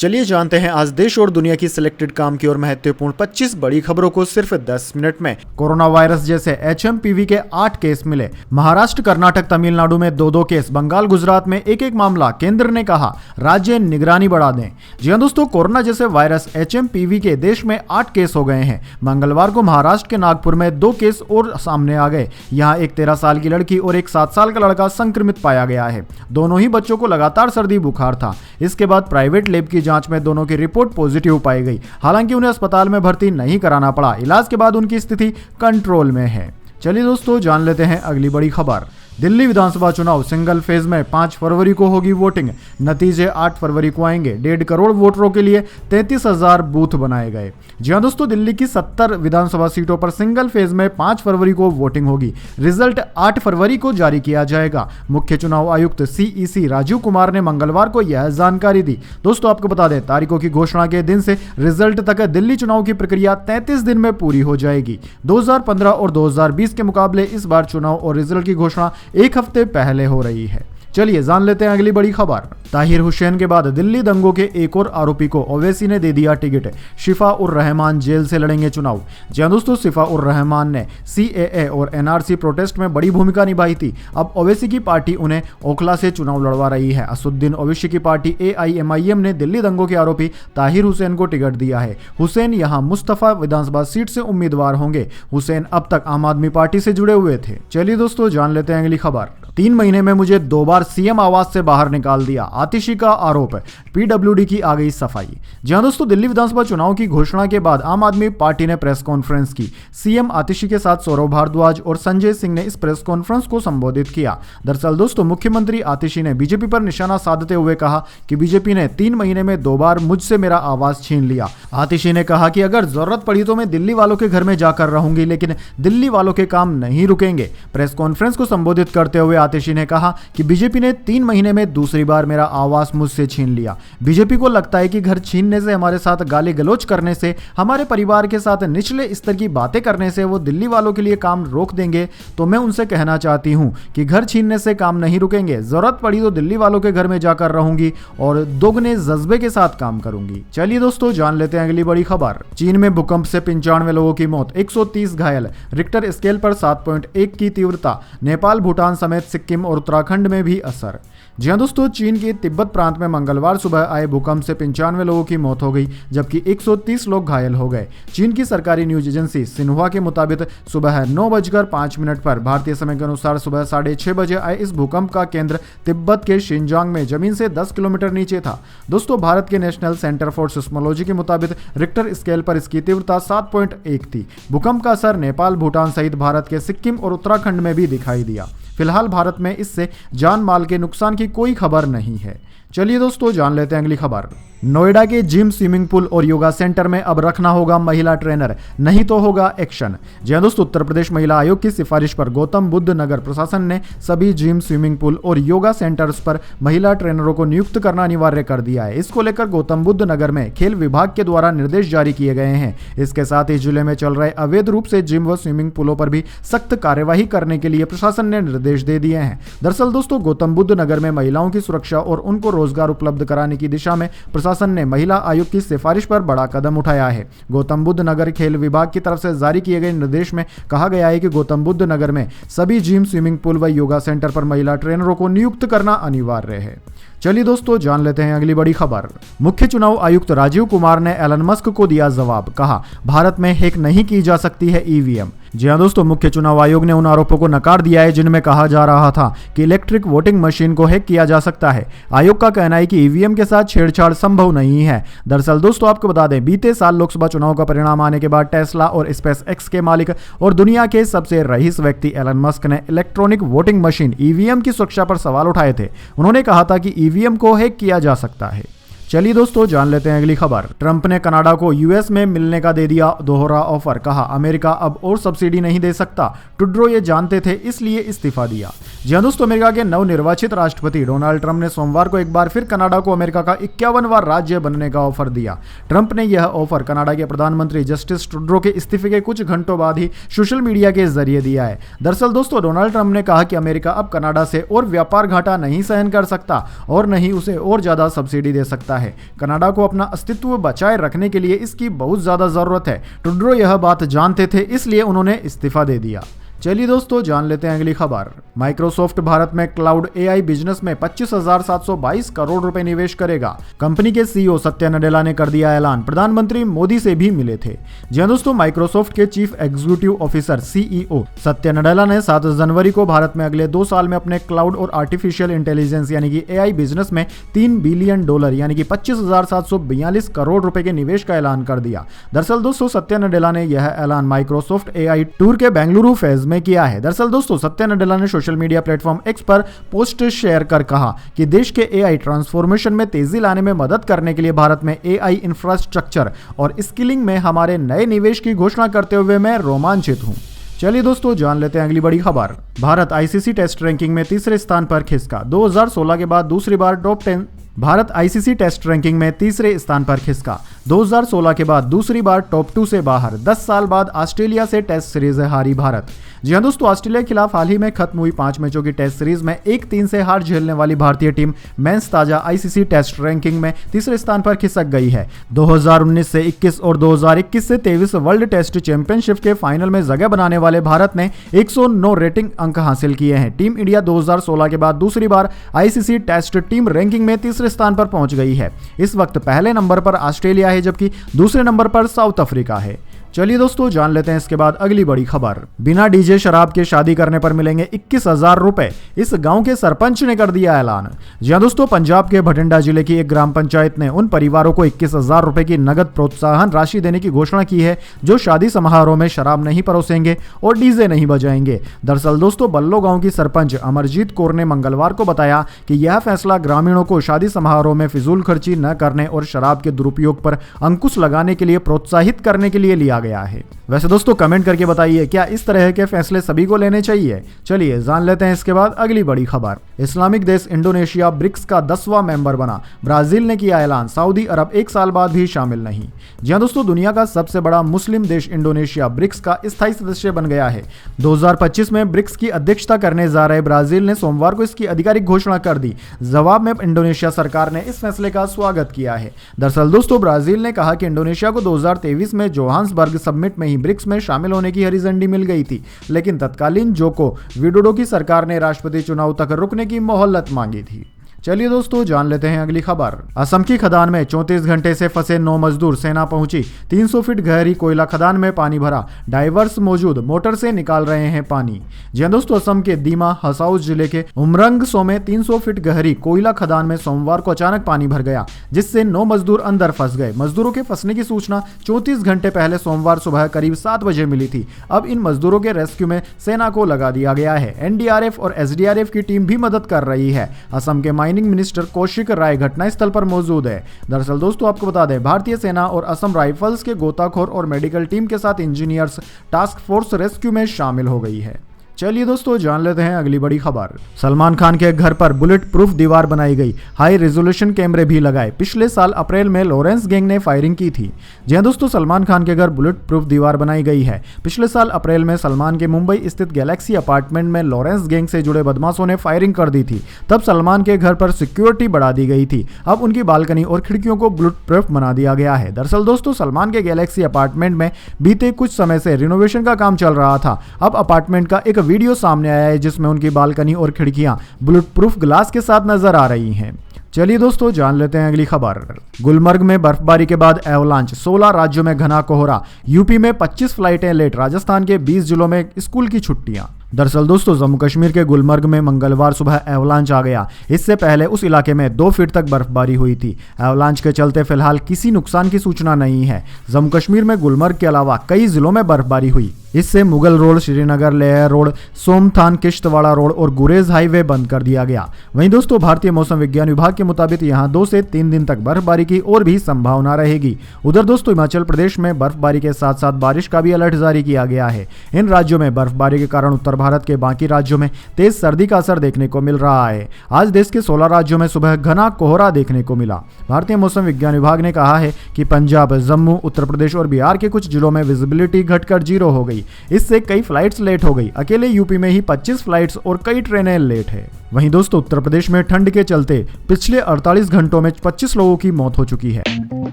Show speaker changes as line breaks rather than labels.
चलिए जानते हैं आज देश और दुनिया की सिलेक्टेड काम की और महत्वपूर्ण 25 बड़ी खबरों को सिर्फ 10 मिनट में। कोरोना वायरस जैसे HMPV के 8 केस मिले। महाराष्ट्र, कर्नाटक, तमिलनाडु में 2-2 केस। बंगाल, गुजरात में 1-1 मामला। केंद्र ने कहा राज्य निगरानी बढ़ा दें। जी हां दोस्तों, कोरोना जैसे वायरस HMPV के देश में 8 केस हो गए हैं। मंगलवार को महाराष्ट्र के नागपुर में 2 केस और सामने आ गए। यहाँ एक 13 साल की लड़की और एक 7 साल का लड़का संक्रमित पाया गया है। दोनों ही बच्चों को लगातार सर्दी बुखार था। इसके बाद प्राइवेट लैब की जांच में दोनों की रिपोर्ट पॉजिटिव पाई गई। हालांकि उन्हें अस्पताल में भर्ती नहीं कराना पड़ा। इलाज के बाद उनकी स्थिति कंट्रोल में है। चलिए दोस्तों, जान लेते हैं अगली बड़ी खबर। दिल्ली विधानसभा चुनाव सिंगल फेज में 5 फरवरी को होगी वोटिंग। नतीजे 8 फरवरी को आएंगे। 1.5 करोड़ वोटरों के लिए 33,000 बूथ बनाए गए। जी हां दोस्तों, दिल्ली की 70 विधानसभा सीटों पर सिंगल फेज में 5 फरवरी को वोटिंग होगी। रिजल्ट 8 फरवरी को जारी किया जाएगा। मुख्य चुनाव आयुक्त CEC राजीव कुमार ने मंगलवार को यह जानकारी दी। दोस्तों, आपको बता दें, तारीखों की घोषणा के दिन से रिजल्ट तक दिल्ली चुनाव की प्रक्रिया 33 दिन में पूरी हो जाएगी। 2015 और 2020 के मुकाबले इस बार चुनाव और रिजल्ट की घोषणा 1 हफ्ते पहले हो रही है। चलिए जान लेते हैं अगली बड़ी खबर। ताहिर हुसैन के बाद दिल्ली दंगों के एक और आरोपी को ओवैसी ने दे दिया टिकट। शिफा उर रहमान जेल से लड़ेंगे चुनाव। जी हां दोस्तों, शिफा उर रहमान ने CAA और NRC प्रोटेस्ट में बड़ी भूमिका निभाई थी। अब ओवैसी की पार्टी उन्हें ओखला से चुनाव लड़वा रही है। असुद्दीन ओवैसी की पार्टी AIMIM ने दिल्ली दंगों के आरोपी ताहिर हुसैन को टिकट दिया है। हुसैन यहां मुस्तफा विधानसभा सीट से उम्मीदवार होंगे। हुसैन अब तक आम आदमी पार्टी से जुड़े हुए थे। चलिए दोस्तों, जान लेते हैं अगली खबर। 3 महीने में मुझे 2 बार CM आवास से बाहर निकाल दिया। आतिशी का आरोप। PWD की आ गई सफाई। जी हां दोस्तों, दिल्ली विधानसभा चुनाव की घोषणा के बाद आम आदमी पार्टी ने प्रेस कॉन्फ्रेंस की। CM आतिशी के साथ सौरभ भारद्वाज और संजय सिंह ने इस प्रेस कॉन्फ्रेंस को संबोधित किया। दरअसल दोस्तों, मुख्यमंत्री आतिशी ने बीजेपी पर निशाना साधते हुए कहा कि बीजेपी ने 3 महीने में 2 बार मुझसे मेरा आवास छीन लिया। आतिशी ने कहा कि अगर जरूरत पड़ी तो मैं दिल्ली वालों के घर में जाकर रहूंगी, लेकिन दिल्ली वालों के काम नहीं रुकेंगे। प्रेस कॉन्फ्रेंस को संबोधित करते हुए आतिशी ने कहा कि बीजेपी ने 3 महीने में दूसरी बार मेरा आवास मुझसे छीन लिया। बीजेपी को लगता है कि घर छीनने से, हमारे साथ गाली गलौज करने से, हमारे परिवार के साथ निचले स्तर की बातें करने से वो दिल्ली वालों के लिए काम रोक देंगे। तो मैं उनसे कहना चाहती हूं कि घर छीनने से काम नहीं रुकेंगे। जरूरत पड़ी तो दिल्ली वालों के घर में जाकर रहूंगी और दोगुने जज्बे के साथ काम करूंगी। चलिए दोस्तों, जान लेते हैं अगली बड़ी खबर। चीन में भूकंप से 95 लोगों की मौत, 130 घायल। रिक्टर स्केल पर 7.1 की तीव्रता। नेपाल, भूटान समेत सिक्किम और उत्तराखंड में भी असर। जी हां दोस्तों, चीन के तिब्बत प्रांत में मंगलवार सुबह आए भूकंप से 95 लोगों की मौत हो गई, जबकि 130 लोग घायल हो गए। चीन की सरकारी न्यूज एजेंसी सिन्हुआ के मुताबिक सुबह 9:05 पर भारतीय समय के अनुसार सुबह 6:30 बजे आए इस भूकंप का केंद्र तिब्बत के शिनजांग में जमीन से 10 किलोमीटर नीचे था। दोस्तों, भारत के नेशनल सेंटर फॉर सिस्मोलॉजी के मुताबिक रिक्टर स्केल पर इसकी तीव्रता 7.1 थी। भूकंप का असर नेपाल, भूटान सहित भारत के सिक्किम और उत्तराखंड में भी दिखाई दिया। फिलहाल भारत में इससे जान माल के नुकसान की कोई खबर नहीं है। चलिए दोस्तों, जान लेते हैं अगली खबर। नोएडा के जिम, स्विमिंग पूल और योगा सेंटर में अब रखना होगा महिला ट्रेनर, नहीं तो होगा एक्शन। जी हां दोस्तों, उत्तर प्रदेश महिला आयोग की सिफारिश पर गौतम बुद्ध नगर प्रशासन ने सभी जिम, स्विमिंग पूल और योगा सेंटर्स पर महिला ट्रेनरों को नियुक्त करना अनिवार्य कर दिया है। इसको लेकर गौतम बुद्ध नगर में खेल विभाग के द्वारा निर्देश जारी किए गए हैं। इसके साथ ही जिले में चल रहे अवैध रूप से जिम व स्विमिंग पूलों पर भी सख्त कार्यवाही करने के लिए प्रशासन ने निर्देश दे दिए हैं। दरअसल दोस्तों, गौतम बुद्ध नगर में महिलाओं की सुरक्षा और उनको रोजगार उपलब्ध कराने की दिशा में प्रशासन ने महिला आयोग की सिफारिश पर बड़ा कदम उठाया है। गौतम बुद्ध नगर खेल विभाग की तरफ से जारी किए गए निर्देश में कहा गया है कि गौतम बुद्ध नगर में सभी जिम, स्विमिंग पूल व योगा सेंटर पर महिला ट्रेनरों को नियुक्त करना अनिवार्य है। चलिए दोस्तों, जान लेते हैं अगली बड़ी खबर। मुख्य चुनाव आयुक्त राजीव कुमार ने एलन मस्क को दिया जवाब। कहा भारत में हैक नहीं की जा सकती है EVM। जी हां दोस्तों, मुख्य चुनाव आयोग ने उन आरोपों को नकार दिया है जिनमें कहा जा रहा था कि इलेक्ट्रिक वोटिंग मशीन को हैक किया जा सकता है। आयोग का कहना है कि EVM के साथ छेड़छाड़ संभव नहीं है। दरअसल दोस्तों, आपको बता दें, बीते साल लोकसभा चुनाव का परिणाम आने के बाद टेस्ला और SpaceX के मालिक और दुनिया के सबसे रईस व्यक्ति एलन मस्क ने इलेक्ट्रॉनिक वोटिंग मशीन EVM की सुरक्षा पर सवाल उठाए थे। उन्होंने कहा था कि EVM को हैक किया जा सकता है। चलिए दोस्तों, जान लेते हैं अगली खबर। ट्रंप ने कनाडा को US में मिलने का दे दिया दोहरा ऑफर। कहा अमेरिका अब और सब्सिडी नहीं दे सकता। ट्रूडो ये जानते थे, इसलिए इस्तीफा दिया। जी हां दोस्तों, अमेरिका के नवनिर्वाचित राष्ट्रपति डोनाल्ड ट्रंप ने सोमवार को एक बार फिर कनाडा को अमेरिका का 51वां राज्य बनने का ऑफर दिया। ट्रंप ने यह ऑफर कनाडा के प्रधानमंत्री जस्टिन ट्रूडो के इस्तीफे के कुछ घंटों बाद ही सोशल मीडिया के जरिए दिया है। दरअसल दोस्तों, डोनाल्ड ट्रंप ने कहा कि अमेरिका अब कनाडा से और व्यापार घाटा नहीं सहन कर सकता और नहीं उसे और ज्यादा सब्सिडी दे सकता है। कनाडा को अपना अस्तित्व बचाए रखने के लिए इसकी बहुत ज्यादा जरूरत है। ट्रूडो यह बात जानते थे, इसलिए उन्होंने इस्तीफा दे दिया। चलिए दोस्तों, जान लेते हैं अगली खबर। माइक्रोसॉफ्ट भारत में क्लाउड एआई बिजनेस में 25,722 करोड़ रुपए निवेश करेगा। कंपनी के सीईओ सत्य नडेला ने कर दिया ऐलान। प्रधानमंत्री मोदी से भी मिले थे। जी दोस्तों, माइक्रोसॉफ्ट के चीफ एग्जीक्यूटिव ऑफिसर सीईओ सत्य नडेला ने 7 जनवरी को भारत में अगले 2 साल में अपने क्लाउड और आर्टिफिशियल इंटेलिजेंस यानी कि एआई बिजनेस में $3 बिलियन यानी कि 25,742 करोड़ रुपए के निवेश का ऐलान कर दिया। दरअसल दोस्तों, सत्य नडेला ने यह ऐलान माइक्रोसॉफ्ट एआई टूर के बेंगलुरु फेज में किया है। दरअसल दोस्तों, सत्य नडेला ने सोशल मीडिया प्लेटफॉर्म एक्स पर पोस्ट शेयर कर कहा कि देश के एआई ट्रांसफॉर्मेशन में तेजी लाने में मदद करने के लिए भारत में एआई इंफ्रास्ट्रक्चर और स्किलिंग में हमारे नए निवेश की घोषणा करते हुए मैं रोमांचित हूं। चलिए दोस्तों, जान लेते हैं अगली बड़ी खबर। भारत आईसीसी टेस्ट रैंकिंग में तीसरे स्थान पर खिसका। 2016 के बाद दूसरी बार top 10 Bharat ICC test ranking में तीसरे स्थान पर खिसका। 2016 के बाद दूसरी बार टॉप 2 से बाहर। 10 साल बाद ऑस्ट्रेलिया से टेस्ट सीरीज हारी भारत। जी हां दोस्तों, ऑस्ट्रेलिया के खिलाफ हाल ही में खत्म हुई 5 मैचों की टेस्ट सीरीज में 1-3 से हार झेलने वाली भारतीय टीम मेंस ताजा आईसीसी टेस्ट रैंकिंग में तीसरे स्थान पर खिसक गई है। 2019 से 21 और 2021 से 23 वर्ल्ड टेस्ट चैंपियनशिप के फाइनल में जगह बनाने वाले भारत ने 109 रेटिंग अंक हासिल किए हैं। टीम इंडिया 2016 के बाद दूसरी बार आईसीसी टेस्ट टीम रैंकिंग में तीसरे स्थान पर पहुंच गई है। इस वक्त पहले नंबर पर ऑस्ट्रेलिया है, जबकि दूसरे नंबर पर साउथ अफ्रीका है। चलिए दोस्तों, जान लेते हैं इसके बाद अगली बड़ी खबर। बिना डीजे शराब के शादी करने पर मिलेंगे 21,000 रुपए। इस गांव के सरपंच ने कर दिया ऐलान। जी हां दोस्तों, पंजाब के भटिंडा जिले की एक ग्राम पंचायत ने उन परिवारों को 21,000 रुपए की नगद प्रोत्साहन राशि देने की घोषणा की है जो शादी समारोह में शराब नहीं परोसेंगे और डीजे नहीं बजाएंगे। दरअसल दोस्तों, बल्लो गांव की सरपंच अमरजीत कौर ने मंगलवार को बताया कि यह फैसला ग्रामीणों को शादी समारोह में फिजूल खर्ची न करने और शराब के दुरुपयोग पर अंकुश लगाने के लिए प्रोत्साहित करने के लिए लिया गया है। वैसे दोस्तों, कमेंट करके बताइए, क्या इस तरह के फैसले सभी को लेने चाहिए? चलिए जान लेते हैं इसके बाद अगली बड़ी खबर। इस्लामिक देश इंडोनेशिया ब्रिक्स का 10वां मेंबर बना। ब्राजील ने किया ऐलान। सऊदी अरब 1 साल बाद भी शामिल नहीं। जी हां दोस्तों, दुनिया का सबसे बड़ा मुस्लिम देश इंडोनेशिया ब्रिक्स का स्थायी सदस्य बन गया है। 2025 में ब्रिक्स की अध्यक्षता करने जा रहे ब्राजील ने सोमवार को इसकी आधिकारिक घोषणा कर दी। जवाब में इंडोनेशिया सरकार ने इस फैसले का स्वागत किया है। दरअसल दोस्तों, ब्राजील ने कहा कि इंडोनेशिया को 2023 में जोहान्सबर्ग समिट में ही ब्रिक्स में शामिल होने की हरी झंडी मिल गई थी, लेकिन तत्कालीन जोको विडोडो की सरकार ने राष्ट्रपति चुनाव तक रुकने की मोहलत मांगी थी। चलिए दोस्तों, जान लेते हैं अगली खबर। असम की खदान में 34 घंटे से फंसे 9 मजदूर। सेना पहुंची। 300 फीट गहरी कोयला खदान में पानी भरा। डाइवर्स मौजूद, मोटर से निकाल रहे हैं पानी। जी हां दोस्तों, असम के दीमा हसाउस जिले के उमरंगसो में 300 फीट गहरी कोयला खदान में सोमवार को अचानक पानी भर गया, जिससे 9 मजदूर अंदर फंस गए। मजदूरों के फंसने की सूचना 34 घंटे पहले सोमवार सुबह करीब 7 बजे मिली थी। अब इन मजदूरों के रेस्क्यू में सेना को लगा दिया गया है। एनडीआरएफ और एसडीआरएफ की टीम भी मदद कर रही है। असम के माइनिंग मिनिस्टर कौशिक राय घटनास्थल पर मौजूद है। दरअसल दोस्तों, आपको बता दें, भारतीय सेना और असम राइफल्स के गोताखोर और मेडिकल टीम के साथ इंजीनियर्स टास्क फोर्स रेस्क्यू में शामिल हो गई है। चलिए दोस्तों, जान लेते हैं अगली बड़ी खबर। सलमान खान के घर पर बुलेट प्रूफ दीवार बनाई गई। हाई रेजोल्यूशन कैमरे भी लगाए। पिछले साल अप्रैल में लॉरेंस गैंग ने फायरिंग की थी। जी हां दोस्तों, सलमान खान के घर बुलेट प्रूफ दीवार बनाई गई है। पिछले साल अप्रैल में सलमान के मुंबई स्थित गैलेक्सी अपार्टमेंट में लॉरेंस गैंग से जुड़े बदमाशों ने फायरिंग कर दी थी। तब सलमान के घर पर सिक्योरिटी बढ़ा दी गई थी। अब उनकी बालकनी और खिड़कियों को बुलेट प्रूफ बना दिया गया है। दरअसल दोस्तों, सलमान के गैलेक्सी अपार्टमेंट में बीते कुछ समय से रिनोवेशन का काम चल रहा था। अब अपार्टमेंट का एक वीडियो सामने आया है जिसमें उनकी बालकनी और खिड़कियां बुलेट प्रूफ ग्लास के साथ नजर आ रही हैं। चलिए दोस्तों, जान लेते हैं अगली खबर। गुलमर्ग में बर्फबारी के बाद एवलांच। 16 राज्यों में घना कोहरा। यूपी में 25 फ्लाइटें लेट। राजस्थान के 20 जिलों में स्कूल की छुट्टियां। दरअसल दोस्तों, जम्मू कश्मीर के गुलमर्ग में मंगलवार सुबह एवलांच आ गया। इससे पहले उस इलाके में 2 फीट तक बर्फबारी हुई थी। एवलांच के चलते फिलहाल किसी नुकसान की सूचना नहीं है। जम्मू कश्मीर में गुलमर्ग के अलावा कई जिलों में बर्फबारी हुई। इससे मुगल रोड, श्रीनगर लेह रोड, सोमथान किश्तवाड़ा रोड और गुरेज हाईवे बंद कर दिया गया। वहीं दोस्तों, भारतीय मौसम विज्ञान विभाग के मुताबिक यहां 2 से 3 दिन तक बर्फबारी की और भी संभावना रहेगी। उधर दोस्तों, हिमाचल प्रदेश में बर्फबारी के साथ साथ बारिश का भी अलर्ट जारी किया गया है। इन राज्यों में बर्फबारी के कारण उत्तर भारत के बाकी राज्यों में तेज सर्दी का असर देखने को मिल रहा है। आज देश के 16 राज्यों में सुबह घना कोहरा देखने को मिला। भारतीय मौसम विज्ञान विभाग ने कहा है कि पंजाब, जम्मू, उत्तर प्रदेश और बिहार के कुछ जिलों में विजिबिलिटी घटकर 0 हो गई गई। इससे कई फ्लाइट्स लेट हो गई। अकेले यूपी में ही 25 फ्लाइट्स और कई ट्रेनें लेट है। वहीं दोस्तों उत्तर प्रदेश में ठंड के चलते पिछले 48 घंटों में 25 लोगों की मौत हो चुकी है।